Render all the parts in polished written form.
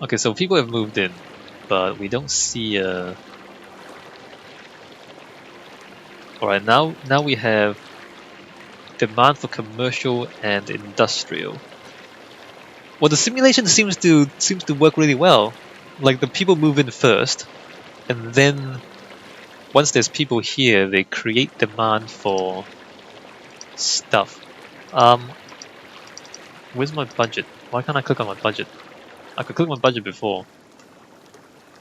Okay, so people have moved in, but we don't see a... Alright, now we have demand for commercial and industrial. Well, the simulation seems to work really well. Like the people move in first, and then once there's people here, they create demand for stuff. Where's my budget? Why can't I click on my budget? I could click my budget before.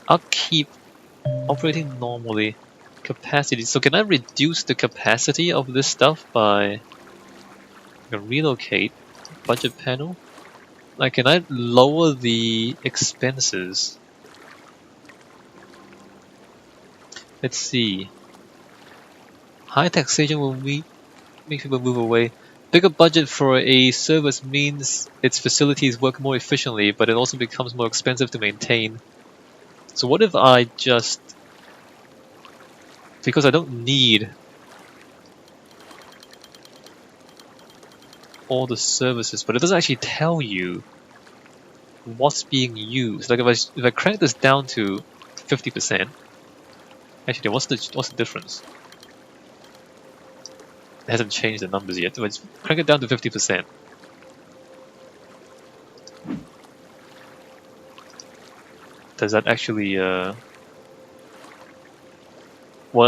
I'll keep operating normally. Capacity. So can I reduce the capacity of this stuff by... I can relocate budget panel? Like, can I lower the expenses? Let's see. High taxation will make people move away. Bigger budget for a service means its facilities work more efficiently, but it also becomes more expensive to maintain. So what if I just... Because I don't need all the services, but it doesn't actually tell you what's being used. Like if I crank this down to 50%, actually what's the difference? It hasn't changed the numbers yet. Let's crank it down to 50%. Does that actually well,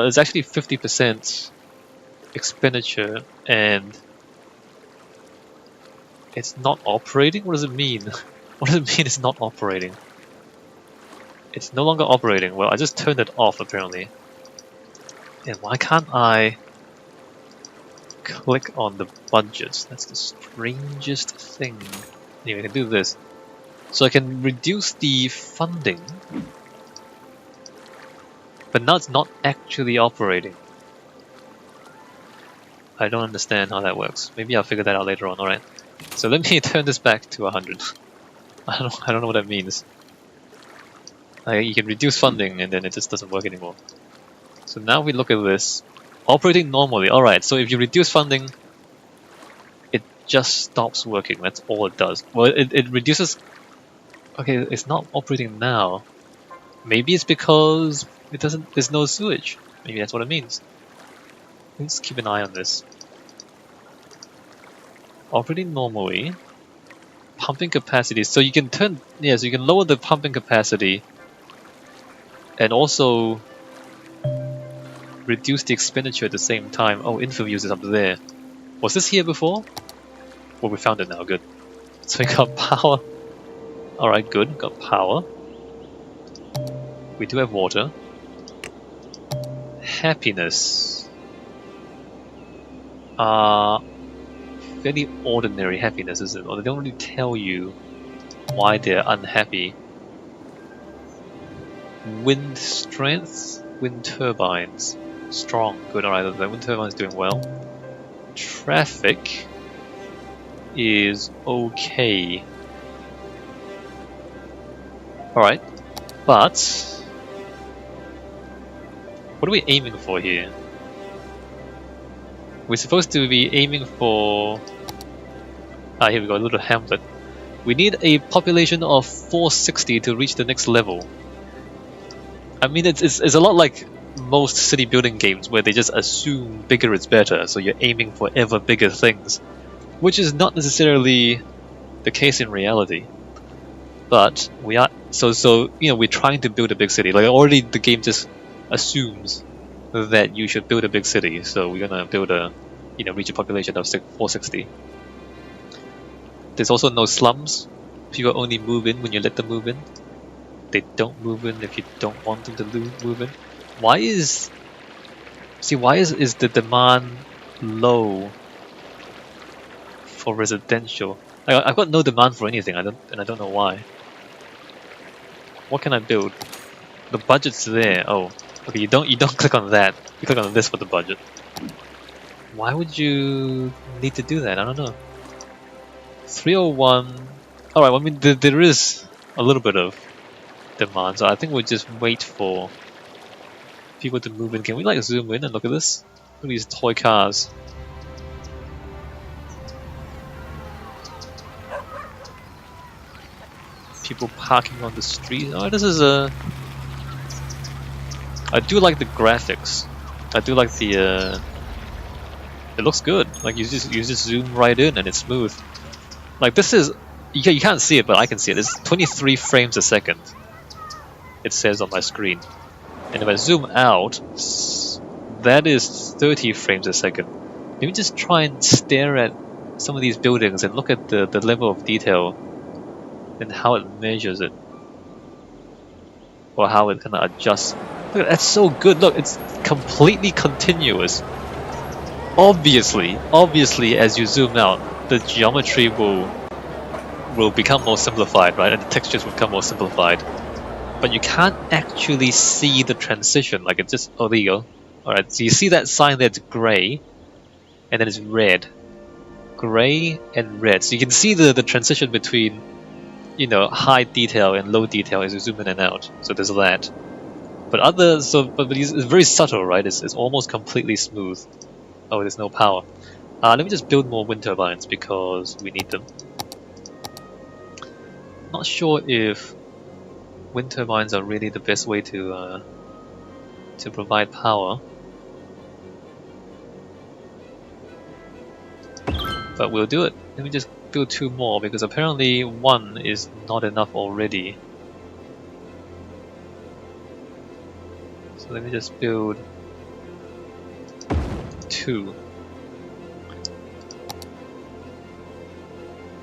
it's actually 50% expenditure and it's not operating? What does it mean? What does it mean it's not operating? It's no longer operating. Well, I just turned it off apparently. And why can't I click on the budgets? That's the strangest thing. Anyway, I can do this. So I can reduce the funding, but now it's not actually operating. I don't understand how that works. Maybe I'll figure that out later on. Alright. So let me turn this back to 100. I don't know what that means. You can reduce funding and then it just doesn't work anymore. So now we look at this. Operating normally. Alright, so if you reduce funding, it just stops working. That's all it does. Well, it reduces... Okay, it's not operating now. Maybe it's because there's no sewage. Maybe that's what it means. Let's keep an eye on this. Operating normally. Pumping capacity. So you can so you can lower the pumping capacity and also reduce the expenditure at the same time. Oh, infoviews is up there. Was this here before? Well, we found it now. Good. So we got power. Alright, good. Got power. We do have water. Happiness. Fairly ordinary happiness, isn't it? Or they don't really tell you why they're unhappy. Wind strength, wind turbines. Strong, good, alright, the wind turbine is doing well. Traffic is okay. Alright, but what are we aiming for here? We're supposed to be aiming for... here we go, a little hamlet. We need a population of 460 to reach the next level. I mean, it's a lot like most city building games where they just assume bigger is better, so you're aiming for ever bigger things, which is not necessarily the case in reality. But we are so you know, we're trying to build a big city. Like already the game just assumes that you should build a big city, so we're gonna build a, reach a population of 460. There's also no slums. People only move in when you let them move in. They don't move in if you don't want them to move in. Why is the demand low for residential? I've got no demand for anything. I don't know why. What can I build? The budget's there. Oh, okay. You don't click on that. You click on this for the budget. Why would you need to do that? I don't know. 301. All right. Well, I mean, there is a little bit of demand, so I think we'll just wait for people to move in. Can we like zoom in and look at this? Look at these toy cars. people parking on the street. Oh, this is a... I do like the graphics. I do like the... It looks good. Like you just zoom right in and it's smooth. Like this is... You can't see it, but I can see it. It's 23 frames a second. It says on my screen. And if I zoom out, that is 30 frames a second. Let me just try and stare at some of these buildings and look at the level of detail and how it measures it. Or how it kind of adjusts. Look, that's so good. Look, it's completely continuous. Obviously, as you zoom out, the geometry will become more simplified, right? And the textures will become more simplified. But you can't actually see the transition. Like it just... Oh, there you go. Alright, so you see that sign that's grey, and then it's red. Grey and red. So you can see the transition between, you know, high detail and low detail as you zoom in and out. So there's that. But it's very subtle, right? It's almost completely smooth. Oh, there's no power. Let me just build more wind turbines because we need them. Not sure if wind turbines are really the best way to provide power. But we'll do it. Let me just build 2 more because apparently 1 is not enough already. So let me just build 2.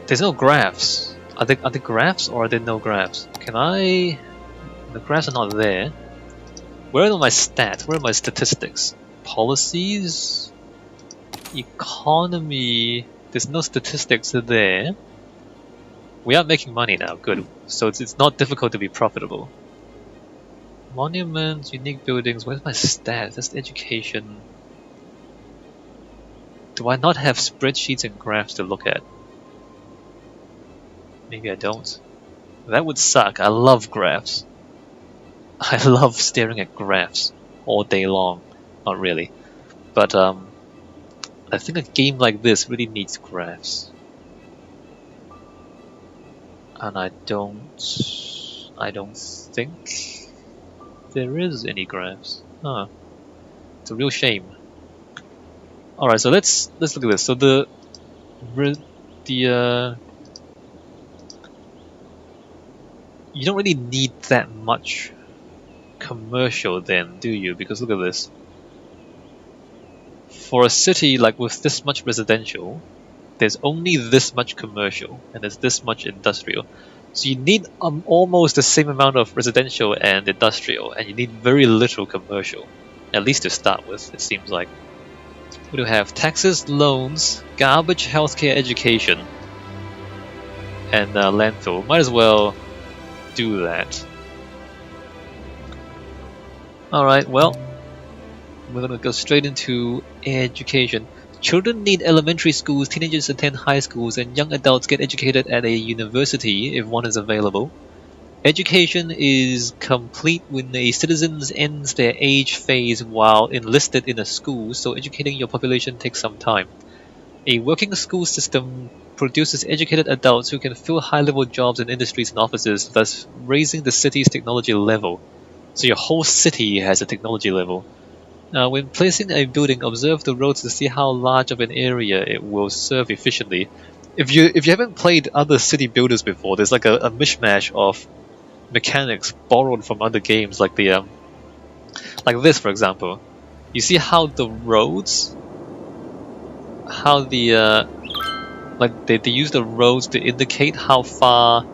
There's no graphs. Are there graphs or are there no graphs? Can I... The graphs are not there. Where are my stats? Where are my statistics? Policies? Economy... There's no statistics there. We are making money now, good. So it's not difficult to be profitable. Monuments, unique buildings, where's my stats? That's education. Do I not have spreadsheets and graphs to look at? Maybe I don't. That would suck. I love graphs. I love staring at graphs all day long. Not really. But I think a game like this really needs graphs. And I don't think there is any graphs. Huh. It's a real shame. Alright, so let's look at this. So you don't really need that much commercial then, do you? Because look at this. For a city like with this much residential, there's only this much commercial and there's this much industrial. So you need almost the same amount of residential and industrial, and you need very little commercial, at least to start with, it seems like. We do have taxes, loans, garbage, healthcare, education, and landfill. Might as well do that. Alright, well, we're gonna go straight into education. Children need elementary schools, teenagers attend high schools, and young adults get educated at a university if one is available. Education is complete when a citizen ends their age phase while enlisted in a school, so educating your population takes some time. A working school system produces educated adults who can fill high-level jobs in industries and offices, thus raising the city's technology level. So your whole city has a technology level. When placing a building, observe the roads to see how large of an area it will serve efficiently. If you haven't played other city builders before, there's like a mishmash of mechanics borrowed from other games, like the like this, for example. You see how the roads, how the like they use the roads to indicate how far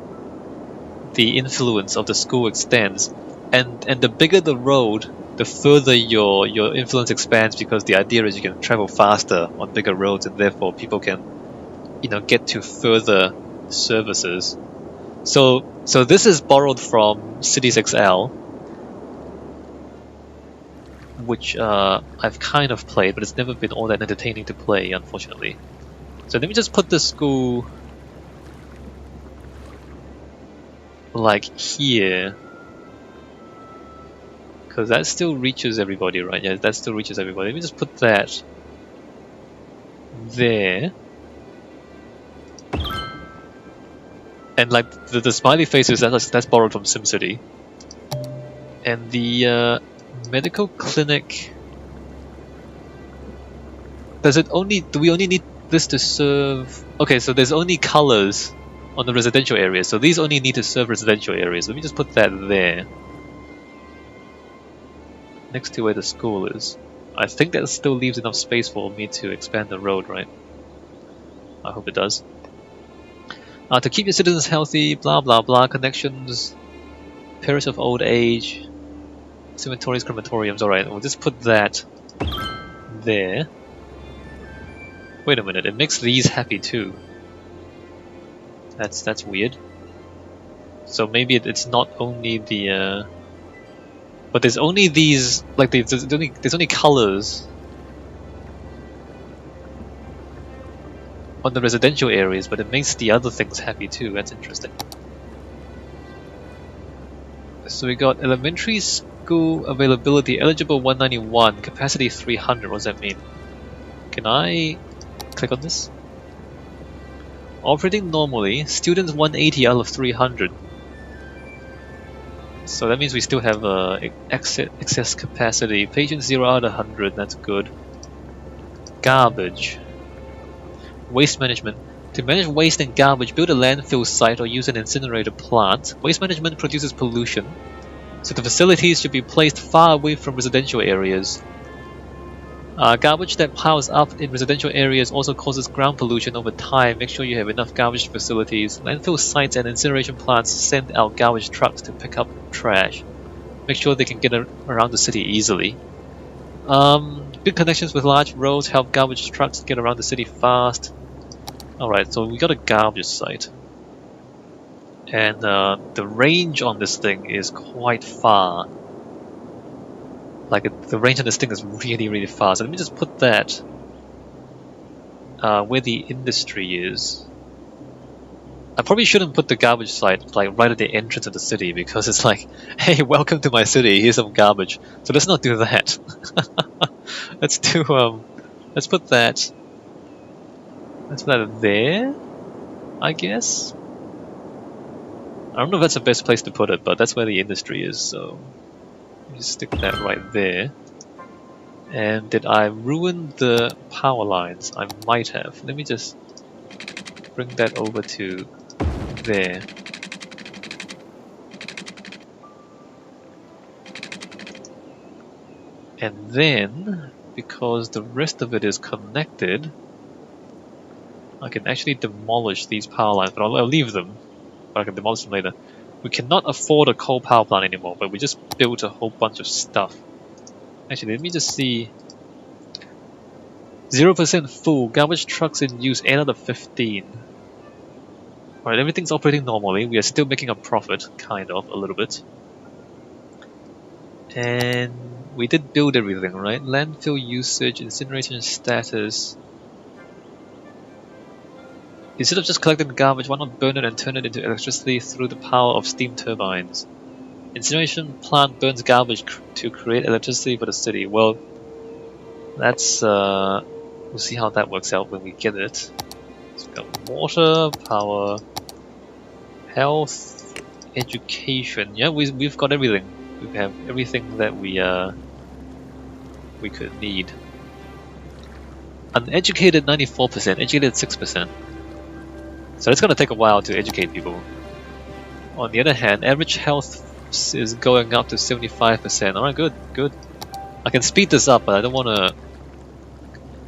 the influence of the school extends, and the bigger the road, the further your influence expands, because the idea is you can travel faster on bigger roads and therefore people can, you know, get to further services. So this is borrowed from Cities XL, which I've kind of played, but it's never been all that entertaining to play, unfortunately. So let me just put the school like here, because that still reaches everybody, right? Yeah, that still reaches everybody. Let me just put that there. And like the smiley faces, that's borrowed from SimCity. And the medical clinic. Do we only need this to serve? Okay, so there's only colors on the residential areas, so these only need to serve residential areas. Let me just put that there, next to where the school is. I think that still leaves enough space for me to expand the road, right? I hope it does. To keep your citizens healthy, blah blah blah, connections, periods of old age, cemeteries, crematoriums, alright, we'll just put that there. Wait a minute, it makes these happy too. That's weird. So maybe it's not only the but there's only these, like there's only colors on the residential areas, but it makes the other things happy too. That's interesting. So we got elementary school availability, eligible 191, capacity 300. What does that mean? Can I click on this? Operating normally, students 180 out of 300. So that means we still have excess capacity. Patients 0 out of 100, that's good. Garbage. Waste management. To manage waste and garbage, build a landfill site or use an incinerator plant. Waste management produces pollution, so the facilities should be placed far away from residential areas. Garbage that piles up in residential areas also causes ground pollution over time. Make sure you have enough garbage facilities. Landfill sites and incineration plants send out garbage trucks to pick up trash. Make sure they can get around the city easily. Good connections with large roads help garbage trucks get around the city fast. Alright, so we got a garbage site. And the range on this thing is quite far. Like, the range on this thing is really, really far. So let me just put that where the industry is. I probably shouldn't put the garbage site like right at the entrance of the city, because it's like, hey, welcome to my city, here's some garbage. So let's not do that. Let's put that there, I guess. I don't know if that's the best place to put it, but that's where the industry is, so just stick that right there. And did I ruin the power lines? I might have. Let me just bring that over to there. And then, because the rest of it is connected, I can actually demolish these power lines, but I'll leave them. But I can demolish them later. We cannot afford a coal power plant anymore, but we just built a whole bunch of stuff. Actually, let me just see. 0% full. Garbage trucks in use 8 out of 15. Alright, everything's operating normally. We are still making a profit, kind of, a little bit. And we did build everything, right? Landfill usage, incineration status. Instead of just collecting the garbage, why not burn it and turn it into electricity through the power of steam turbines? Incineration plant burns garbage to create electricity for the city. Well, that's we'll see how that works out when we get it. So we've got water, power, health, education. Yeah, we've got everything. We have everything that we could need. Uneducated 94%, educated 6%. So it's going to take a while to educate people. On the other hand, average health is going up to 75%. Alright, good, good. I can speed this up, but I don't want to...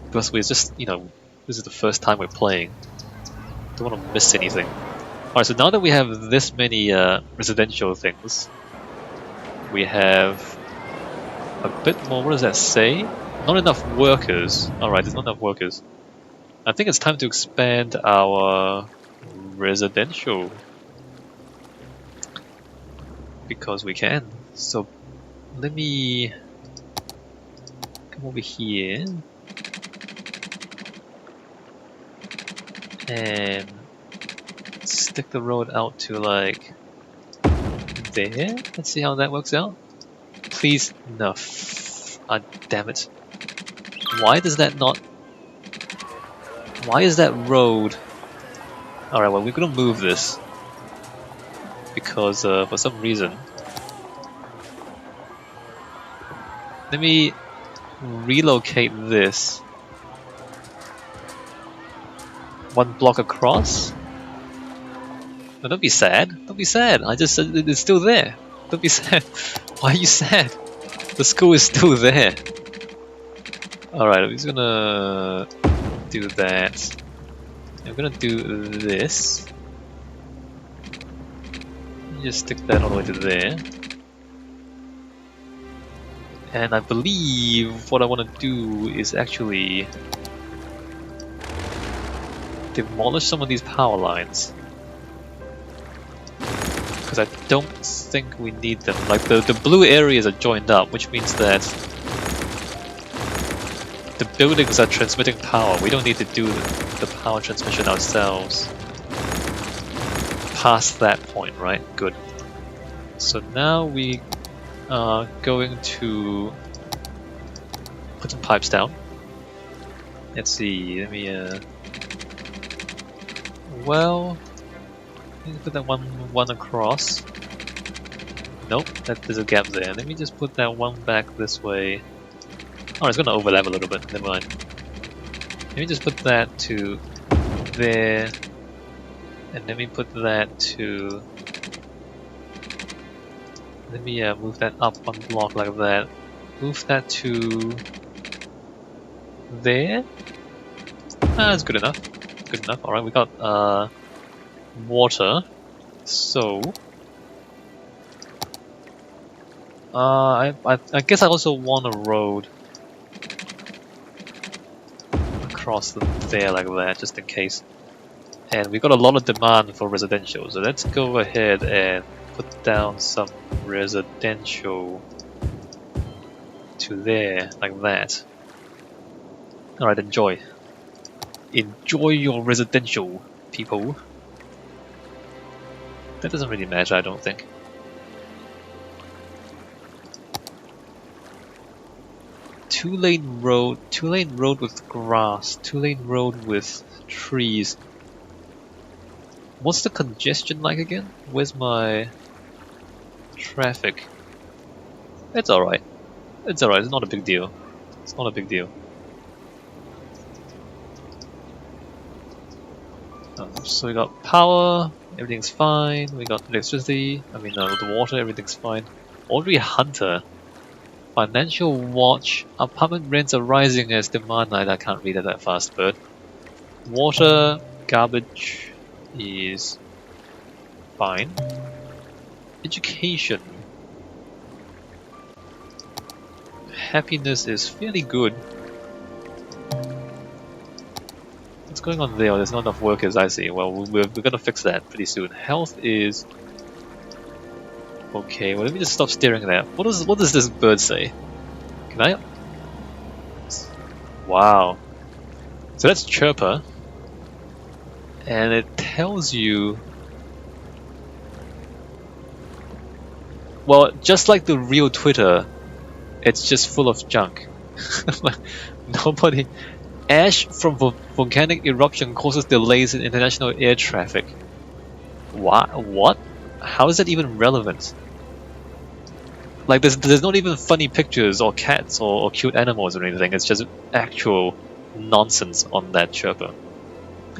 Because we're just, you know, this is the first time we're playing. Don't want to miss anything. Alright, so now that we have this many residential things, we have a bit more, what does that say? Not enough workers. Alright, there's not enough workers. I think it's time to expand our residential, because we can. So let me come over here and stick the road out to like there. Let's see how that works out. Please, no. Ah, damn it. Why does that not... Why is that road... Alright, well, we're gonna move this. because for some reason, let me relocate this one block across. No, don't be sad. Don't be sad. I just said it's still there. Don't be sad. Why are you sad? The school is still there. Alright, I'm just gonna do that. I'm gonna do this. Just stick that all the way to there. And I believe what I want to do is actually demolish some of these power lines. Because I don't think we need them. Like the blue areas are joined up, which means that the buildings are transmitting power. We don't need to do the power transmission ourselves past that point, right? Good. So now we are going to put some pipes down. Let's see, let me well, let me put that one across. Nope, there's a gap there. Let me just put that one back this way. Oh, it's gonna overlap a little bit, never mind. Let me just put that to there, and let me put that to... Let me move that up one block like that. Move that to... there? That's good enough. Good enough. Alright, we got water. So... I guess I also want a road across there like that, just in case. And we got a lot of demand for residential, so let's go ahead and put down some residential to there, like that. Alright, enjoy. Enjoy your residential, people. That doesn't really matter, I don't think. Two-lane road with grass, two-lane road with trees. What's the congestion like again? Where's my traffic? It's alright. It's alright, it's not a big deal. It's not a big deal. So we got power, everything's fine. We got electricity, the water, everything's fine. Audrey Hunter. Financial watch. Apartment rents are rising as demand. I can't read it that fast, but water, garbage is fine. Education. Happiness is fairly good. What's going on there? There's not enough workers, I see. Well, we're gonna fix that pretty soon. Health is okay. Well, let me just stop staring at that. What does this bird say? Can I? Wow. So that's Chirper, and it tells you. Well, just like the real Twitter, it's just full of junk. Nobody. Ash from volcanic eruption causes delays in international air traffic. What? How is that even relevant? Like, there's not even funny pictures or cats or cute animals or anything. It's just actual nonsense on that Chirper.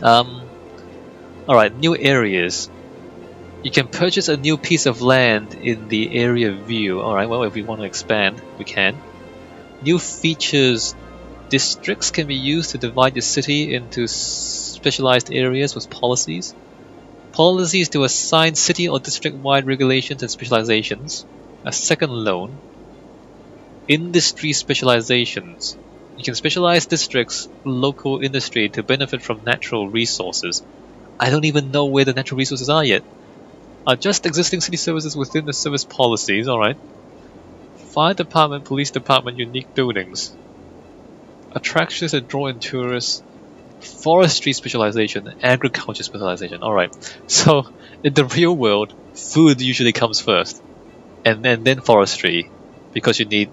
Alright, new areas. You can purchase a new piece of land in the area view. Alright, well, if we want to expand, we can. New features. Districts can be used to divide the city into specialized areas with policies. Policies to assign city or district-wide regulations and specializations. A second loan. Industry specializations. You can specialize districts, local industry to benefit from natural resources. I don't even know where the natural resources are yet. Adjust existing city services within the service policies, alright. Fire department, police department, unique buildings. Attractions that draw in tourists. Forestry specialization, agriculture specialization. Alright, so in the real world, food usually comes first, and then forestry, because you need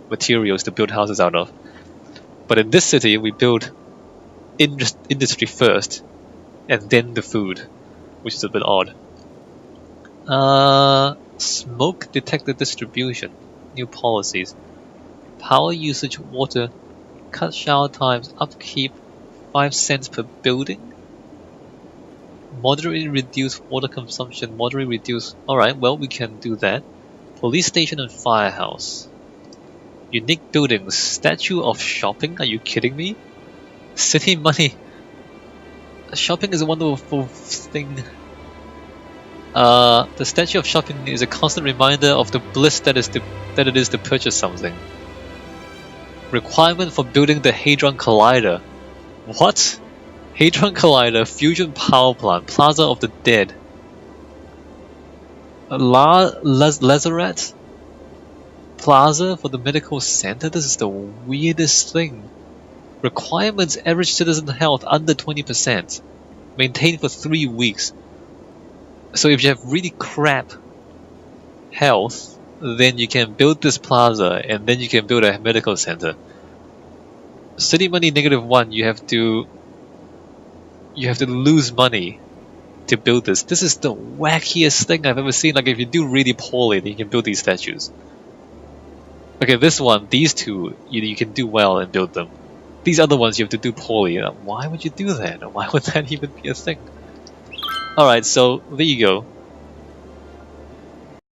materials to build houses out of. But in this city, we build industry first, and then the food, which is a bit odd. Smoke detector distribution. New policies. Power usage, water, cut shower times, upkeep, 5 cents per building. Moderately reduce water consumption, moderately reduce. Alright, well, we can do that. Police station and firehouse. Unique buildings. Statue of shopping? Are you kidding me? City money. Shopping is a wonderful thing. The statue of shopping is a constant reminder of the bliss that it is to purchase something. Requirement for building the Hadron Collider. What? Hadron Collider, Fusion Power Plant, Plaza of the Dead. Lazaret? Plaza for the medical center? This is the weirdest thing. Requirements: average citizen health under 20%. Maintained for 3 weeks. So if you have really crap health, then you can build this plaza and then you can build a medical center. City money -1, you have to lose money to build this. This is the wackiest thing I've ever seen. Like, if you do really poorly, then you can build these statues. Okay, this one, these two, you can do well and build them. These other ones you have to do poorly. Why would you do that? Why would that even be a thing? Alright, so there you go.